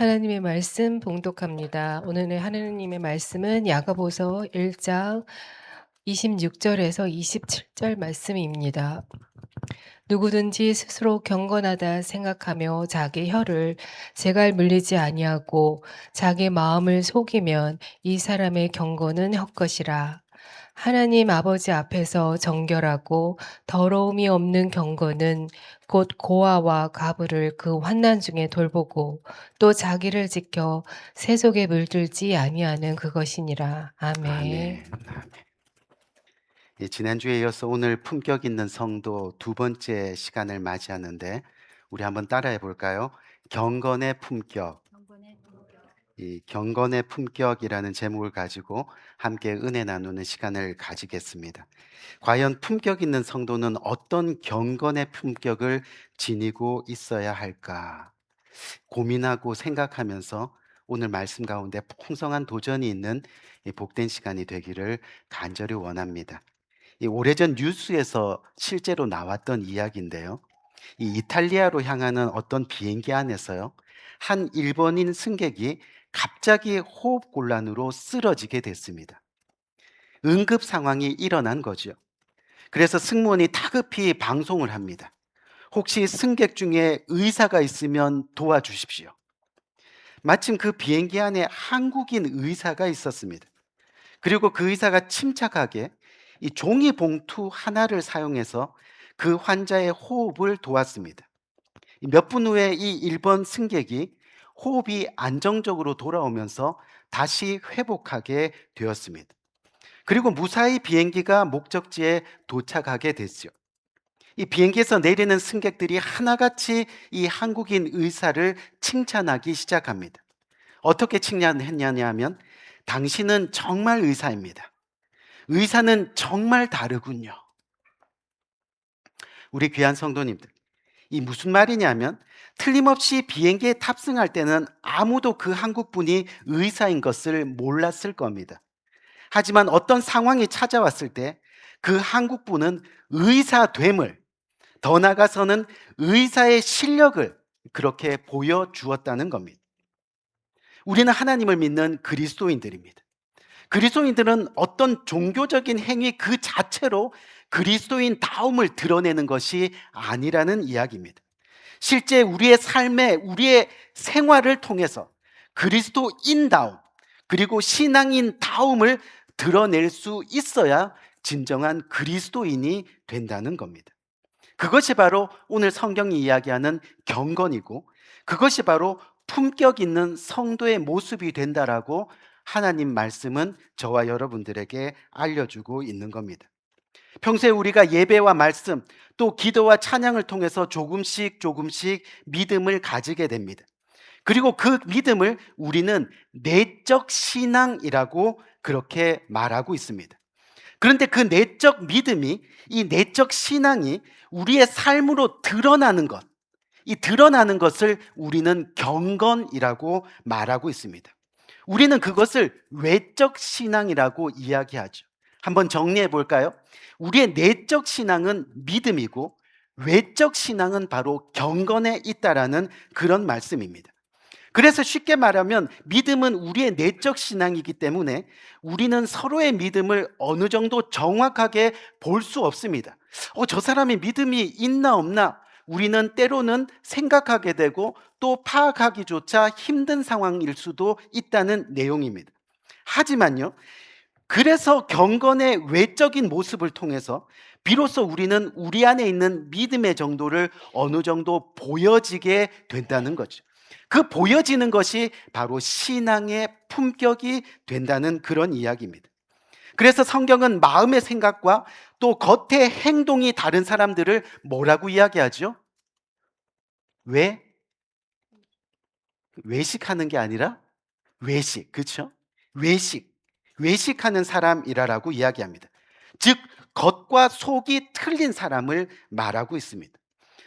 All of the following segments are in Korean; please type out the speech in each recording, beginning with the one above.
하나님의 말씀 봉독합니다. 오늘의 하나님의 말씀은 야고보서 1장 26절에서 27절 말씀입니다. 누구든지 스스로 경건하다 생각하며 자기 혀를 제갈 물리지 아니하고 자기 마음을 속이면 이 사람의 경건은 헛것이라. 하나님 아버지 앞에서 정결하고 더러움이 없는 경건은 곧 고아와 가부를 그 환난 중에 돌보고 또 자기를 지켜 세속에 물들지 아니하는 그것이니라. 아멘. 아멘. 아멘. 예, 지난주에 이어서 오늘 품격 있는 성도 두 번째 시간을 맞이하는데 우리 한번 따라해 볼까요? 경건의 품격. 이 경건의 품격이라는 제목을 가지고 함께 은혜 나누는 시간을 가지겠습니다. 과연 품격 있는 성도는 어떤 경건의 품격을 지니고 있어야 할까? 고민하고 생각하면서 오늘 말씀 가운데 풍성한 도전이 있는 이 복된 시간이 되기를 간절히 원합니다. 이 오래전 뉴스에서 실제로 나왔던 이야기인데요. 이 이탈리아로 향하는 어떤 비행기 안에서요. 한 일본인 승객이 갑자기 호흡 곤란으로 쓰러지게 됐습니다. 응급 상황이 일어난 거죠. 그래서 승무원이 다급히 방송을 합니다. 혹시 승객 중에 의사가 있으면 도와주십시오. 마침 그 비행기 안에 한국인 의사가 있었습니다. 그리고 그 의사가 침착하게 이 종이 봉투 하나를 사용해서 그 환자의 호흡을 도왔습니다. 몇 분 후에 이 일본 승객이 호흡이 안정적으로 돌아오면서 다시 회복하게 되었습니다. 그리고 무사히 비행기가 목적지에 도착하게 됐죠. 이 비행기에서 내리는 승객들이 하나같이 이 한국인 의사를 칭찬하기 시작합니다. 어떻게 칭찬했냐면 당신은 정말 의사입니다. 의사는 정말 다르군요. 우리 귀한 성도님들, 이 무슨 말이냐면 틀림없이 비행기에 탑승할 때는 아무도 그 한국분이 의사인 것을 몰랐을 겁니다. 하지만 어떤 상황이 찾아왔을 때 그 한국분은 의사됨을, 더 나아가서는 의사의 실력을 그렇게 보여주었다는 겁니다. 우리는 하나님을 믿는 그리스도인들입니다. 그리스도인들은 어떤 종교적인 행위 그 자체로 그리스도인다움을 드러내는 것이 아니라는 이야기입니다. 실제 우리의 삶에 우리의 생활을 통해서 그리스도인다움 그리고 신앙인다움을 드러낼 수 있어야 진정한 그리스도인이 된다는 겁니다. 그것이 바로 오늘 성경이 이야기하는 경건이고 그것이 바로 품격 있는 성도의 모습이 된다라고 하나님 말씀은 저와 여러분들에게 알려주고 있는 겁니다. 평소에 우리가 예배와 말씀 또 기도와 찬양을 통해서 조금씩 믿음을 가지게 됩니다. 그리고 그 믿음을 우리는 내적 신앙이라고 그렇게 말하고 있습니다. 그런데 그 내적 믿음이 이 내적 신앙이 우리의 삶으로 드러나는 것, 이 드러나는 것을 우리는 경건이라고 말하고 있습니다. 우리는 그것을 외적 신앙이라고 이야기하죠. 한번 정리해 볼까요? 우리의 내적 신앙은 믿음이고 외적 신앙은 바로 경건에 있다라는 그런 말씀입니다. 그래서 쉽게 말하면 믿음은 우리의 내적 신앙이기 때문에 우리는 서로의 믿음을 어느 정도 정확하게 볼 수 없습니다. 저 사람이 믿음이 있나 없나 우리는 때로는 생각하게 되고 또 파악하기조차 힘든 상황일 수도 있다는 내용입니다. 하지만요, 그래서 경건의 외적인 모습을 통해서 비로소 우리는 우리 안에 있는 믿음의 정도를 어느 정도 보여지게 된다는 거죠. 그 보여지는 것이 바로 신앙의 품격이 된다는 그런 이야기입니다. 그래서 성경은 마음의 생각과 또 겉의 행동이 다른 사람들을 뭐라고 이야기하죠? 왜? 외식하는 게 아니라 외식, 그렇죠? 외식하는 사람이라고 이야기합니다. 즉 겉과 속이 틀린 사람을 말하고 있습니다.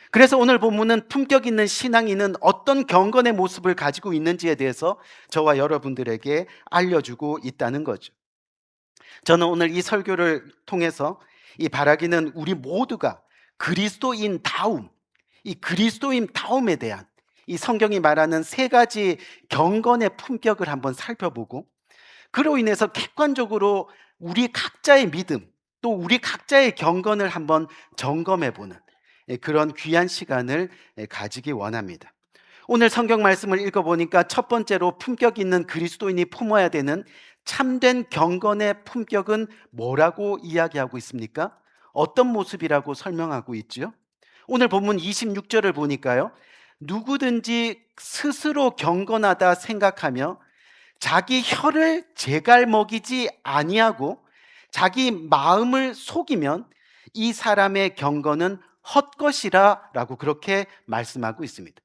그래서 오늘 본문은 품격 있는 신앙인은 어떤 경건의 모습을 가지고 있는지에 대해서 저와 여러분들에게 알려주고 있다는 거죠. 저는 오늘 이 설교를 통해서 이 바라기는 우리 모두가 그리스도인다움, 이 그리스도인다움에 대한 이 성경이 말하는 세 가지 경건의 품격을 한번 살펴보고, 그로 인해서 객관적으로 우리 각자의 믿음, 또 우리 각자의 경건을 한번 점검해 보는 그런 귀한 시간을 가지기 원합니다. 오늘 성경 말씀을 읽어보니까 첫 번째로 품격 있는 그리스도인이 품어야 되는 참된 경건의 품격은 뭐라고 이야기하고 있습니까? 어떤 모습이라고 설명하고 있지요? 오늘 본문 26절을 보니까요, 누구든지 스스로 경건하다 생각하며 자기 혀를 제갈 먹이지 아니하고 자기 마음을 속이면 이 사람의 경건은 헛것이라 라고 그렇게 말씀하고 있습니다.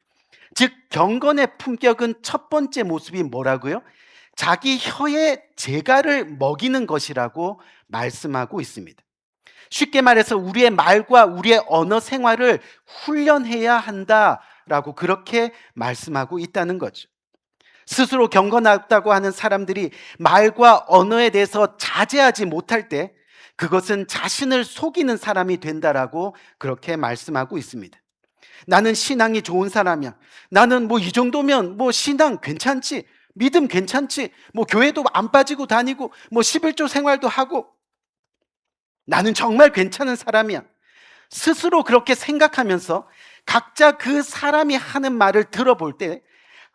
즉 경건의 품격은 첫 번째 모습이 뭐라고요? 자기 혀에 재갈을 먹이는 것이라고 말씀하고 있습니다. 쉽게 말해서 우리의 말과 우리의 언어 생활을 훈련해야 한다라고 그렇게 말씀하고 있다는 거죠. 스스로 경건하다고 하는 사람들이 말과 언어에 대해서 자제하지 못할 때 그것은 자신을 속이는 사람이 된다라고 그렇게 말씀하고 있습니다. 나는 신앙이 좋은 사람이야. 나는 뭐 이 정도면 뭐 신앙 괜찮지. 믿음 괜찮지. 뭐 교회도 안 빠지고 다니고 뭐 11조 생활도 하고 나는 정말 괜찮은 사람이야. 스스로 그렇게 생각하면서 각자 그 사람이 하는 말을 들어볼 때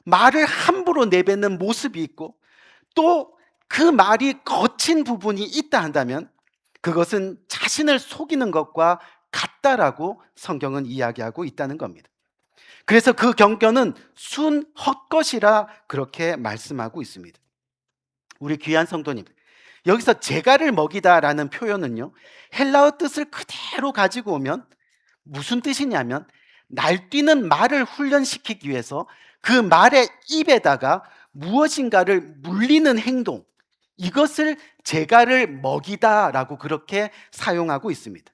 말을 함부로 내뱉는 모습이 있고 또 그 말이 거친 부분이 있다 한다면 그것은 자신을 속이는 것과 같다라고 성경은 이야기하고 있다는 겁니다. 그래서 그 경건은 순 헛것이라 그렇게 말씀하고 있습니다. 우리 귀한 성도님, 여기서 재갈을 먹이다라는 표현은요, 헬라어 뜻을 그대로 가지고 오면 무슨 뜻이냐면 날뛰는 말을 훈련시키기 위해서 그 말의 입에다가 무엇인가를 물리는 행동, 이것을 재갈을 먹이다라고 그렇게 사용하고 있습니다.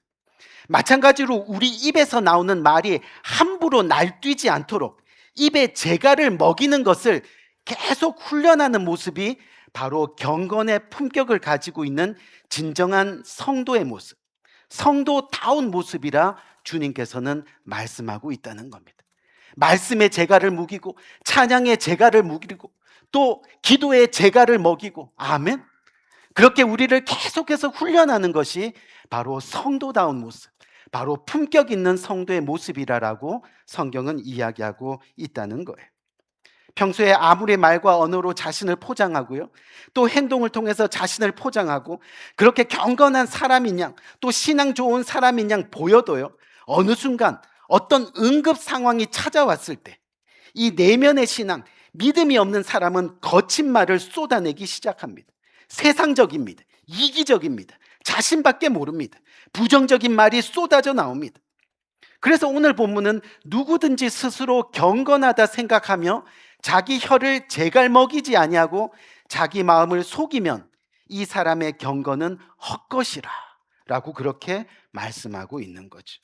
마찬가지로 우리 입에서 나오는 말이 함부로 날뛰지 않도록 입에 재갈을 먹이는 것을 계속 훈련하는 모습이 바로 경건의 품격을 가지고 있는 진정한 성도의 모습, 성도다운 모습이라 주님께서는 말씀하고 있다는 겁니다. 말씀의 재갈을 무기고 찬양의 재갈을 무기고 또 기도의 재갈을 먹이고, 아멘. 그렇게 우리를 계속해서 훈련하는 것이 바로 성도다운 모습, 바로 품격 있는 성도의 모습이라고 성경은 이야기하고 있다는 거예요. 평소에 아무리 말과 언어로 자신을 포장하고요, 또 행동을 통해서 자신을 포장하고 그렇게 경건한 사람인 양, 또 신앙 좋은 사람인 양 보여도요, 어느 순간 어떤 응급 상황이 찾아왔을 때 이 내면의 신앙, 믿음이 없는 사람은 거친 말을 쏟아내기 시작합니다. 세상적입니다. 이기적입니다. 자신밖에 모릅니다. 부정적인 말이 쏟아져 나옵니다. 그래서 오늘 본문은 누구든지 스스로 경건하다 생각하며 자기 혀를 재갈 먹이지 아니하고 자기 마음을 속이면 이 사람의 경건은 헛것이라 라고 그렇게 말씀하고 있는 거죠.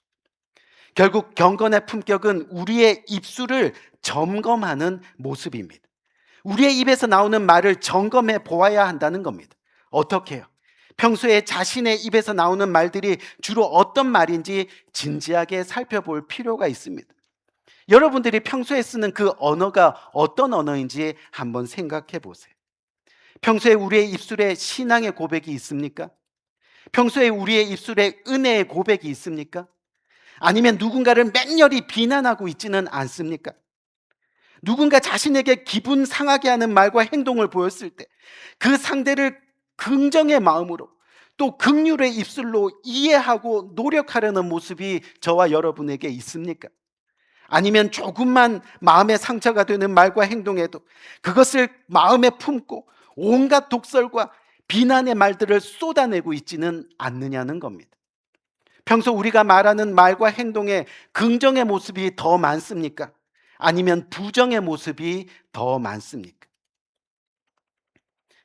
결국 경건의 품격은 우리의 입술을 점검하는 모습입니다. 우리의 입에서 나오는 말을 점검해 보아야 한다는 겁니다. 어떻게 해요? 평소에 자신의 입에서 나오는 말들이 주로 어떤 말인지 진지하게 살펴볼 필요가 있습니다. 여러분들이 평소에 쓰는 그 언어가 어떤 언어인지 한번 생각해 보세요. 평소에 우리의 입술에 신앙의 고백이 있습니까? 평소에 우리의 입술에 은혜의 고백이 있습니까? 아니면 누군가를 맹렬히 비난하고 있지는 않습니까? 누군가 자신에게 기분 상하게 하는 말과 행동을 보였을 때 그 상대를 긍정의 마음으로 또 긍휼의 입술로 이해하고 노력하려는 모습이 저와 여러분에게 있습니까? 아니면 조금만 마음에 상처가 되는 말과 행동에도 그것을 마음에 품고 온갖 독설과 비난의 말들을 쏟아내고 있지는 않느냐는 겁니다. 평소 우리가 말하는 말과 행동에 긍정의 모습이 더 많습니까? 아니면 부정의 모습이 더 많습니까?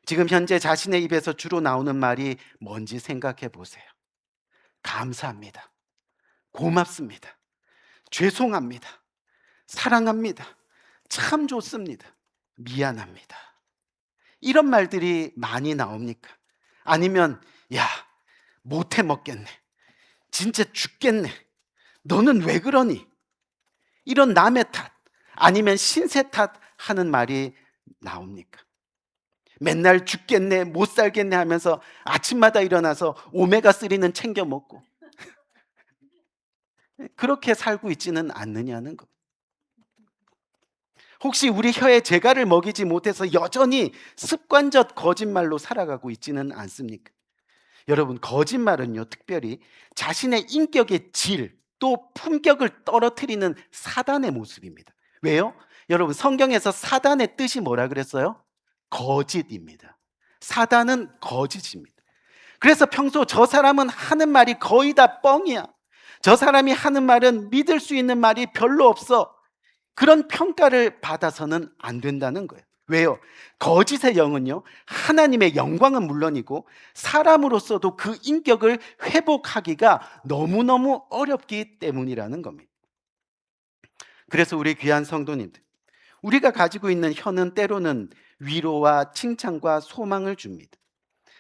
지금 현재 자신의 입에서 주로 나오는 말이 뭔지 생각해 보세요. 감사합니다. 고맙습니다. 죄송합니다. 사랑합니다. 참 좋습니다. 미안합니다. 이런 말들이 많이 나옵니까? 아니면 야, 못해 먹겠네. 진짜 죽겠네. 너는 왜 그러니? 이런 남의 탓, 아니면 신세 탓하는 말이 나옵니까? 맨날 죽겠네, 못 살겠네 하면서 아침마다 일어나서 오메가3는 챙겨 먹고 그렇게 살고 있지는 않느냐는 것. 혹시 우리 혀에 재갈을 먹이지 못해서 여전히 습관적 거짓말로 살아가고 있지는 않습니까? 여러분, 거짓말은요, 특별히 자신의 인격의 질, 또 품격을 떨어뜨리는 사단의 모습입니다. 왜요? 여러분, 성경에서 사단의 뜻이 뭐라 그랬어요? 거짓입니다. 사단은 거짓입니다. 그래서 평소 저 사람은 하는 말이 거의 다 뻥이야, 저 사람이 하는 말은 믿을 수 있는 말이 별로 없어, 그런 평가를 받아서는 안 된다는 거예요. 왜요? 거짓의 영은요, 하나님의 영광은 물론이고 사람으로서도 그 인격을 회복하기가 너무너무 어렵기 때문이라는 겁니다. 그래서 우리 귀한 성도님들, 우리가 가지고 있는 혀는 때로는 위로와 칭찬과 소망을 줍니다.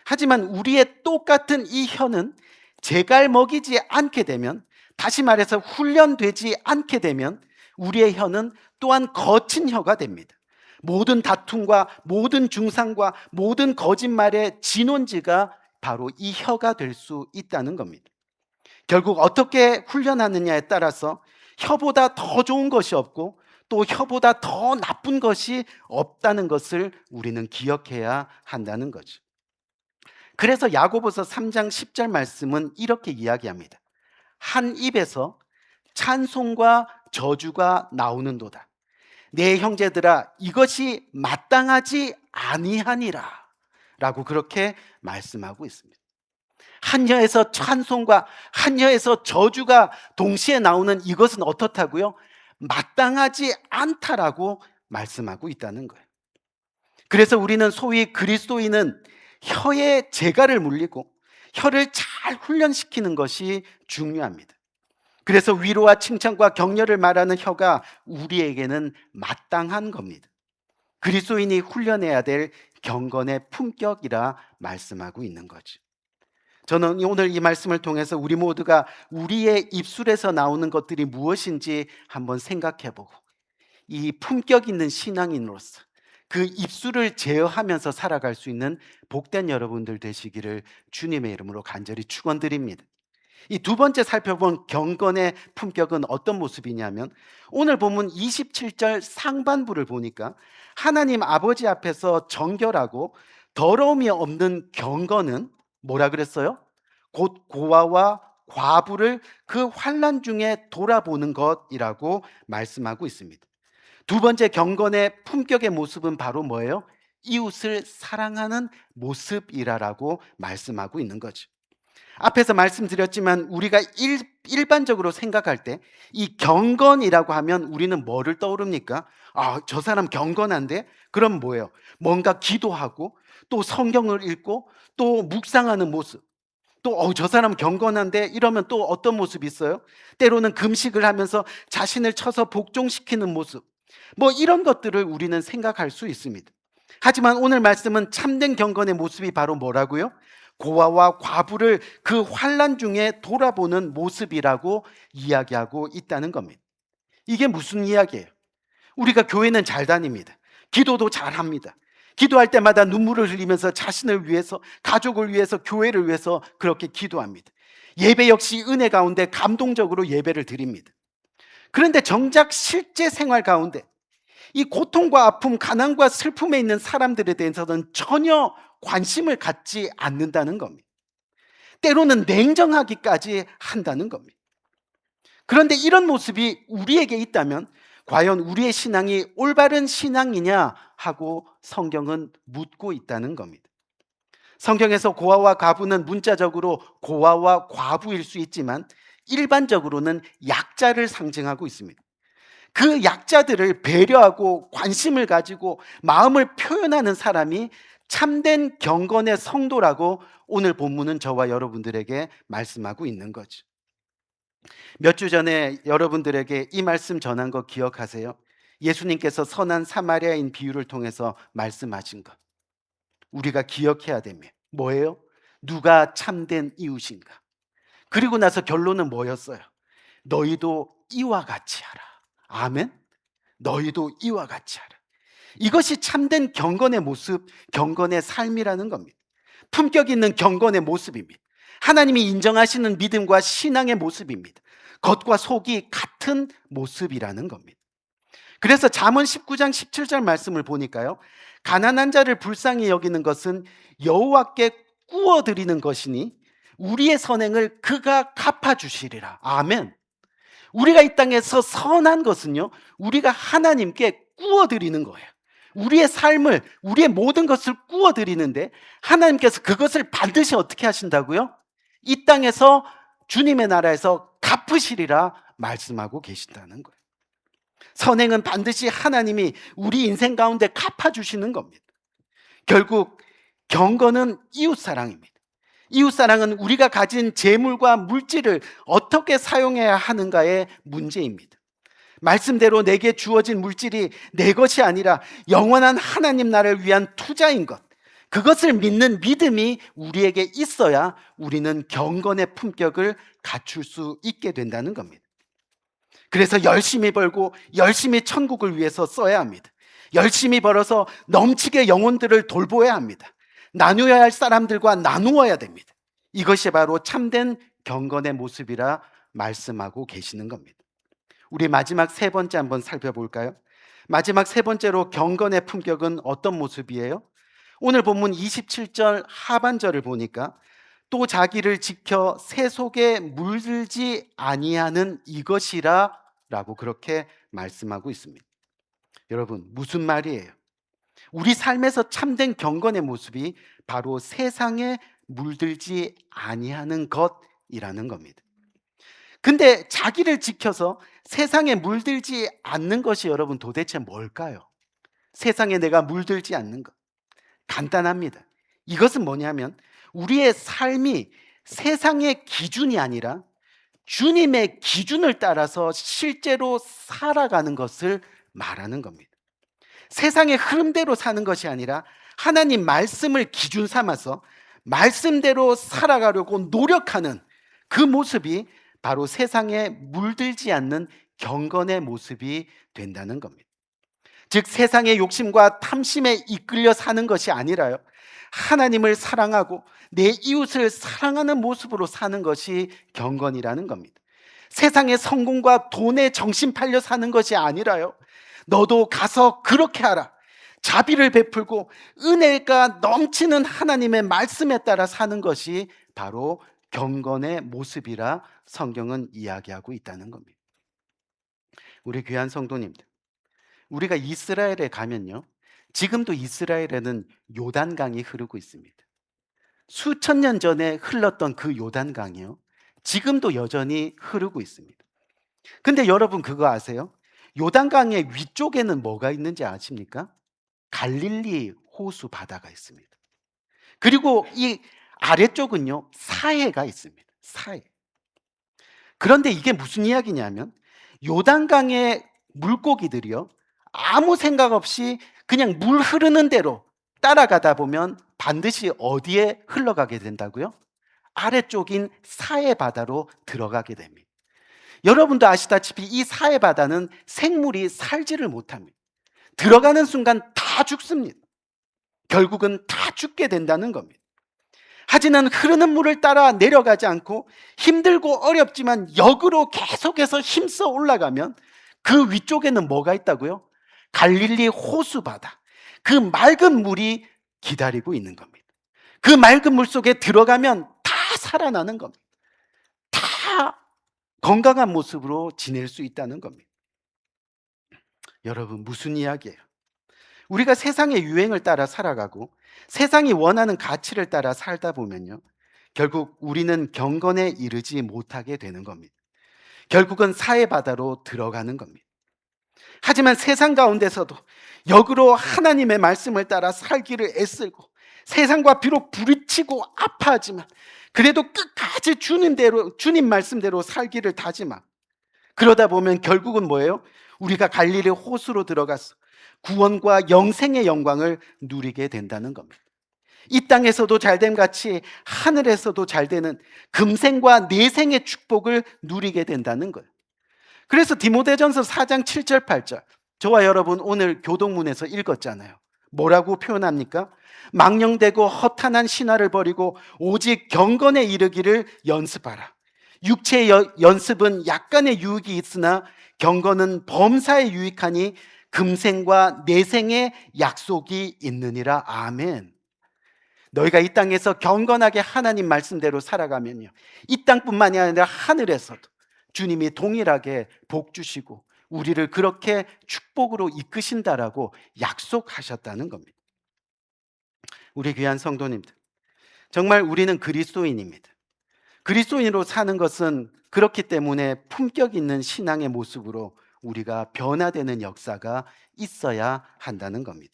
하지만 우리의 똑같은 이 혀는 재갈 먹이지 않게 되면, 다시 말해서 훈련되지 않게 되면 우리의 혀는 또한 거친 혀가 됩니다. 모든 다툼과 모든 중상과 모든 거짓말의 진원지가 바로 이 혀가 될 수 있다는 겁니다. 결국 어떻게 훈련하느냐에 따라서 혀보다 더 좋은 것이 없고 또 혀보다 더 나쁜 것이 없다는 것을 우리는 기억해야 한다는 거죠. 그래서 야고보서 3장 10절 말씀은 이렇게 이야기합니다. 한 입에서 찬송과 저주가 나오는도다. 내 형제들아, 이것이 마땅하지 아니하니라 라고 그렇게 말씀하고 있습니다. 한 혀에서 찬송과 한 혀에서 저주가 동시에 나오는 이것은 어떻다고요? 마땅하지 않다라고 말씀하고 있다는 거예요. 그래서 우리는 소위 그리스도인은 혀에 재갈을 물리고 혀를 잘 훈련시키는 것이 중요합니다. 그래서 위로와 칭찬과 격려를 말하는 혀가 우리에게는 마땅한 겁니다. 그리스도인이 훈련해야 될 경건의 품격이라 말씀하고 있는 거죠. 저는 오늘 이 말씀을 통해서 우리 모두가 우리의 입술에서 나오는 것들이 무엇인지 한번 생각해보고 이 품격 있는 신앙인으로서 그 입술을 제어하면서 살아갈 수 있는 복된 여러분들 되시기를 주님의 이름으로 간절히 축원드립니다. 이 두 번째 살펴본 경건의 품격은 어떤 모습이냐면, 오늘 본문 27절 상반부를 보니까 하나님 아버지 앞에서 정결하고 더러움이 없는 경건은 뭐라 그랬어요? 곧 고아와 과부를 그 환난 중에 돌아보는 것이라고 말씀하고 있습니다. 두 번째 경건의 품격의 모습은 바로 뭐예요? 이웃을 사랑하는 모습이라고 말씀하고 있는 거죠. 앞에서 말씀드렸지만 우리가 일반적으로 생각할 때 이 경건이라고 하면 우리는 뭐를 떠오릅니까? 아, 저 사람 경건한데? 그럼 뭐예요? 뭔가 기도하고 또 성경을 읽고 또 묵상하는 모습, 또 저 사람 경건한데? 이러면 또 어떤 모습이 있어요? 때로는 금식을 하면서 자신을 쳐서 복종시키는 모습, 뭐 이런 것들을 우리는 생각할 수 있습니다. 하지만 오늘 말씀은 참된 경건의 모습이 바로 뭐라고요? 고아와 과부를 그 환난 중에 돌아보는 모습이라고 이야기하고 있다는 겁니다. 이게 무슨 이야기예요? 우리가 교회는 잘 다닙니다. 기도도 잘합니다. 기도할 때마다 눈물을 흘리면서 자신을 위해서, 가족을 위해서, 교회를 위해서 그렇게 기도합니다. 예배 역시 은혜 가운데 감동적으로 예배를 드립니다. 그런데 정작 실제 생활 가운데 이 고통과 아픔, 가난과 슬픔에 있는 사람들에 대해서는 전혀 관심을 갖지 않는다는 겁니다. 때로는 냉정하기까지 한다는 겁니다. 그런데 이런 모습이 우리에게 있다면 과연 우리의 신앙이 올바른 신앙이냐 하고 성경은 묻고 있다는 겁니다. 성경에서 고아와 과부는 문자적으로 고아와 과부일 수 있지만 일반적으로는 약자를 상징하고 있습니다. 그 약자들을 배려하고 관심을 가지고 마음을 표현하는 사람이 참된 경건의 성도라고 오늘 본문은 저와 여러분들에게 말씀하고 있는 거죠. 몇 주 전에 여러분들에게 이 말씀 전한 거 기억하세요? 예수님께서 선한 사마리아인 비유를 통해서 말씀하신 것, 우리가 기억해야 되며 뭐예요? 누가 참된 이웃인가? 그리고 나서 결론은 뭐였어요? 너희도 이와 같이 하라. 아멘? 너희도 이와 같이 하라. 이것이 참된 경건의 모습, 경건의 삶이라는 겁니다. 품격 있는 경건의 모습입니다. 하나님이 인정하시는 믿음과 신앙의 모습입니다. 겉과 속이 같은 모습이라는 겁니다. 그래서 잠언 19장 17절 말씀을 보니까요, 가난한 자를 불쌍히 여기는 것은 여호와께 꾸어드리는 것이니 우리의 선행을 그가 갚아주시리라. 아멘. 우리가 이 땅에서 선한 것은요, 우리가 하나님께 꾸어드리는 거예요. 우리의 삶을, 우리의 모든 것을 꾸어드리는데 하나님께서 그것을 반드시 어떻게 하신다고요? 이 땅에서 주님의 나라에서 갚으시리라 말씀하고 계신다는 거예요. 선행은 반드시 하나님이 우리 인생 가운데 갚아주시는 겁니다. 결국 경건은 이웃사랑입니다. 이웃사랑은 우리가 가진 재물과 물질을 어떻게 사용해야 하는가의 문제입니다. 말씀대로 내게 주어진 물질이 내 것이 아니라 영원한 하나님 나라를 위한 투자인 것, 그것을 믿는 믿음이 우리에게 있어야 우리는 경건의 품격을 갖출 수 있게 된다는 겁니다. 그래서 열심히 벌고 열심히 천국을 위해서 써야 합니다. 열심히 벌어서 넘치게 영혼들을 돌보아야 합니다. 나누어야 할 사람들과 나누어야 됩니다. 이것이 바로 참된 경건의 모습이라 말씀하고 계시는 겁니다. 우리 마지막 세 번째 한번 살펴볼까요? 마지막 세 번째로 경건의 품격은 어떤 모습이에요? 오늘 본문 27절 하반절을 보니까 또 자기를 지켜 새 속에 물들지 아니하는 이것이라 라고 그렇게 말씀하고 있습니다. 여러분, 무슨 말이에요? 우리 삶에서 참된 경건의 모습이 바로 세상에 물들지 아니하는 것이라는 겁니다. 근데 자기를 지켜서 세상에 물들지 않는 것이 여러분 도대체 뭘까요? 세상에 내가 물들지 않는 것. 간단합니다. 이것은 뭐냐면 우리의 삶이 세상의 기준이 아니라 주님의 기준을 따라서 실제로 살아가는 것을 말하는 겁니다. 세상의 흐름대로 사는 것이 아니라 하나님 말씀을 기준 삼아서 말씀대로 살아가려고 노력하는 그 모습이 바로 세상에 물들지 않는 경건의 모습이 된다는 겁니다. 즉 세상의 욕심과 탐심에 이끌려 사는 것이 아니라요, 하나님을 사랑하고 내 이웃을 사랑하는 모습으로 사는 것이 경건이라는 겁니다. 세상의 성공과 돈에 정신 팔려 사는 것이 아니라요, 너도 가서 그렇게 하라, 자비를 베풀고 은혜가 넘치는 하나님의 말씀에 따라 사는 것이 바로 경건의 모습이라 성경은 이야기하고 있다는 겁니다. 우리 귀한 성도님들, 우리가 이스라엘에 가면요, 지금도 이스라엘에는 요단강이 흐르고 있습니다. 수천 년 전에 흘렀던 그 요단강이요, 지금도 여전히 흐르고 있습니다. 근데 여러분 그거 아세요? 요단강의 위쪽에는 뭐가 있는지 아십니까? 갈릴리 호수 바다가 있습니다. 그리고 이 아래쪽은요, 사해가 있습니다. 사해. 그런데 이게 무슨 이야기냐면 요단강의 물고기들이요, 아무 생각 없이 그냥 물 흐르는 대로 따라가다 보면 반드시 어디에 흘러가게 된다고요? 아래쪽인 사해 바다로 들어가게 됩니다. 여러분도 아시다시피 이 사해 바다는 생물이 살지를 못합니다. 들어가는 순간 다 죽습니다. 결국은 다 죽게 된다는 겁니다. 하지만 흐르는 물을 따라 내려가지 않고 힘들고 어렵지만 역으로 계속해서 힘써 올라가면 그 위쪽에는 뭐가 있다고요? 갈릴리 호수 바다, 그 맑은 물이 기다리고 있는 겁니다. 그 맑은 물 속에 들어가면 다 살아나는 겁니다. 다 건강한 모습으로 지낼 수 있다는 겁니다. 여러분, 무슨 이야기예요? 우리가 세상의 유행을 따라 살아가고 세상이 원하는 가치를 따라 살다 보면요, 결국 우리는 경건에 이르지 못하게 되는 겁니다. 결국은 사해 바다로 들어가는 겁니다. 하지만 세상 가운데서도 역으로 하나님의 말씀을 따라 살기를 애쓰고 세상과 비록 부딪히고 아파하지만 그래도 끝까지 주님 말씀대로 살기를 다짐하고, 그러다 보면 결국은 뭐예요? 우리가 갈릴리 호수로 들어가서 구원과 영생의 영광을 누리게 된다는 겁니다. 이 땅에서도 잘됨 같이 하늘에서도 잘되는 금생과 내생의 축복을 누리게 된다는 거예요. 그래서 디모데전서 4장 7절 8절 저와 여러분 오늘 교동문에서 읽었잖아요. 뭐라고 표현합니까? 망령되고 허탄한 신화를 버리고 오직 경건에 이르기를 연습하라. 육체의 연습은 약간의 유익이 있으나 경건은 범사에 유익하니 금생과 내생의 약속이 있느니라. 아멘. 너희가 이 땅에서 경건하게 하나님 말씀대로 살아가면요, 이 땅뿐만이 아니라 하늘에서도 주님이 동일하게 복 주시고 우리를 그렇게 축복으로 이끄신다라고 약속하셨다는 겁니다. 우리 귀한 성도님들, 정말 우리는 그리스도인입니다. 그리스도인으로 사는 것은 그렇기 때문에 품격 있는 신앙의 모습으로 우리가 변화되는 역사가 있어야 한다는 겁니다.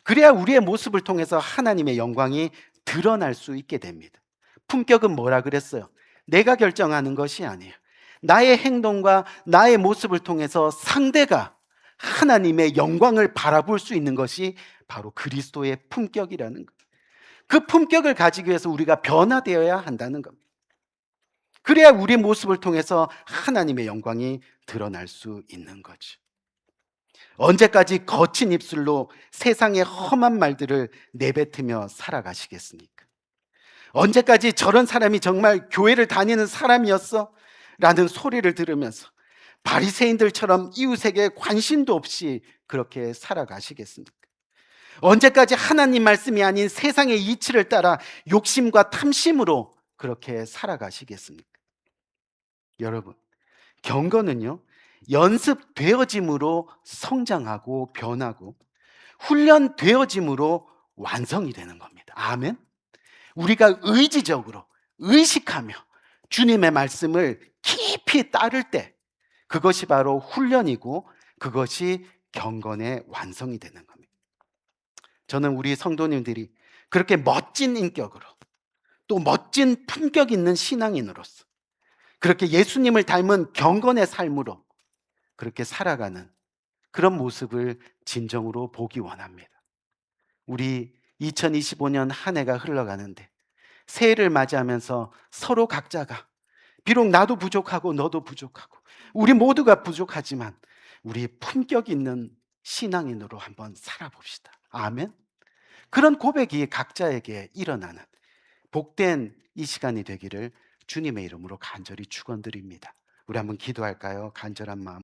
그래야 우리의 모습을 통해서 하나님의 영광이 드러날 수 있게 됩니다. 품격은 뭐라 그랬어요? 내가 결정하는 것이 아니에요. 나의 행동과 나의 모습을 통해서 상대가 하나님의 영광을 바라볼 수 있는 것이 바로 그리스도의 품격이라는 거예요. 그 품격을 가지기 위해서 우리가 변화되어야 한다는 겁니다. 그래야 우리 모습을 통해서 하나님의 영광이 드러날 수 있는 거죠. 언제까지 거친 입술로 세상의 험한 말들을 내뱉으며 살아가시겠습니까? 언제까지 저런 사람이 정말 교회를 다니는 사람이었어? 라는 소리를 들으면서 바리새인들처럼 이웃에게 관심도 없이 그렇게 살아가시겠습니까? 언제까지 하나님 말씀이 아닌 세상의 이치를 따라 욕심과 탐심으로 그렇게 살아가시겠습니까? 여러분, 경건은요, 연습되어짐으로 성장하고 변하고 훈련되어짐으로 완성이 되는 겁니다. 아멘. 우리가 의지적으로 의식하며 주님의 말씀을 깊이 따를 때 그것이 바로 훈련이고 그것이 경건의 완성이 되는 겁니다. 저는 우리 성도님들이 그렇게 멋진 인격으로 또 멋진 품격 있는 신앙인으로서 그렇게 예수님을 닮은 경건의 삶으로 그렇게 살아가는 그런 모습을 진정으로 보기 원합니다. 우리 2025년 한 해가 흘러가는데 새해를 맞이하면서 서로 각자가 비록 나도 부족하고 너도 부족하고 우리 모두가 부족하지만 우리 품격 있는 신앙인으로 한번 살아봅시다. 아멘. 그런 고백이 각자에게 일어나는 복된 이 시간이 되기를 주님의 이름으로 간절히 축원드립니다. 우리 한번 기도할까요? 간절한 마음.